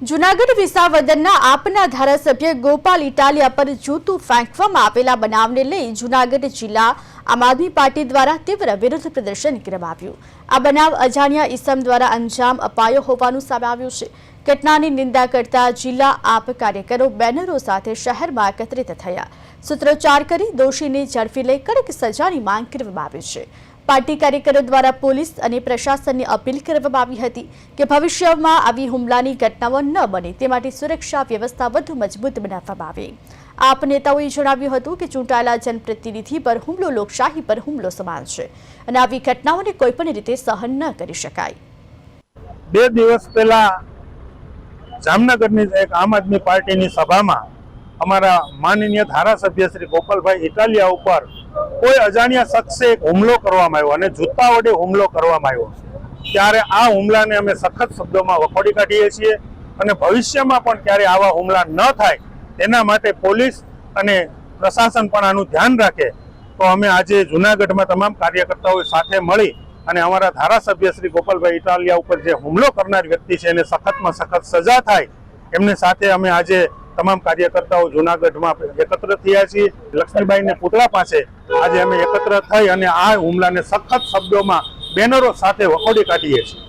જૂનાગઢ વિસાવદરના આપના ધારાસભ્ય ગોપાલ ઇટાલિયા પર જૂતું ફેંકવામાં આવેલા બનાવને લઈ જૂનાગઢ જિલ્લા આમ આદમી પાર્ટી દ્વારા તીવ્ર વિરોધ પ્રદર્શન કરવામાં આવ્યું। આ બનાવ અજાણ્યા ઈસમ દ્વારા અંજામ અપાયો હોવાનું સામે આવ્યું છે। ઘટનાની નિંદા કરતા જિલ્લા આપ કાર્યકરો બેનરો સાથે શહેરમાં એકત્રિત થયા। સૂત્રોચ્ચાર કરી દોષીને ઝડપી લઈ કડક સજાની માંગ કરવામાં આવી છે। પાર્ટી કાર્યકરો દ્વારા પોલીસ અને પ્રશાસનને અપીલ કરવામાં આવી હતી કે ભવિષ્યમાં આવી હુમલાની ઘટનાઓ ન બને તે માટે સુરક્ષા વ્યવસ્થા વધુ મજબૂત બનાવવામાં આવે। આપ નેતાઓએ જણાવ્યું હતું કે ચૂંટાયેલા જનપ્રતિનિધિ પર હુમલો લોકશાહી પર હુમલો સમાન છે અને આવી ઘટનાઓને કોઈપણ રીતે સહન ન કરી શકાય। 2 દિવસ પહેલા જામનગરની એક આમ આદમી પાર્ટીની સભામાં અમારા માનનીય ધારાસભ્ય શ્રી ગોપાલભાઈ ઇટાલિયા ઉપર કોઈ અજાણ્યા શખ્સે એક હુમલો કરવામાં આવ્યો અને જૂતા વડે હુમલો કરવામાં આવ્યો। ત્યારે આ હુમલાને અમે સખત શબ્દોમાં વખોડી કાઢીએ છીએ અને ભવિષ્યમાં પણ ક્યારે આવા હુમલા ન થાય તેના માટે પોલીસ અને પ્રશાસન પણ આનું ધ્યાન રાખે। તો અમે આજે જૂનાગઢમાં તમામ કાર્યકર્તાઓ સાથે મળી અને અમારા ધારાસભ્ય શ્રી ગોપાલભાઈ ઇટાલિયા ઉપર જે હુમલો કરનાર વ્યક્તિ છે એને સખતમાં સખત સજા થાય એમને સાથે અમે આજે તમામ કાર્યકર્તાઓ જૂનાગઢમાં એકત્ર થયા છીએ। લક્ષ્મીબાઈને પુતળા પાસે આજે અમે એકત્ર થઈ અને આ હુમલાને સખત શબ્દોમાં બેનરો સાથે વખોડી કાઢીએ છીએ।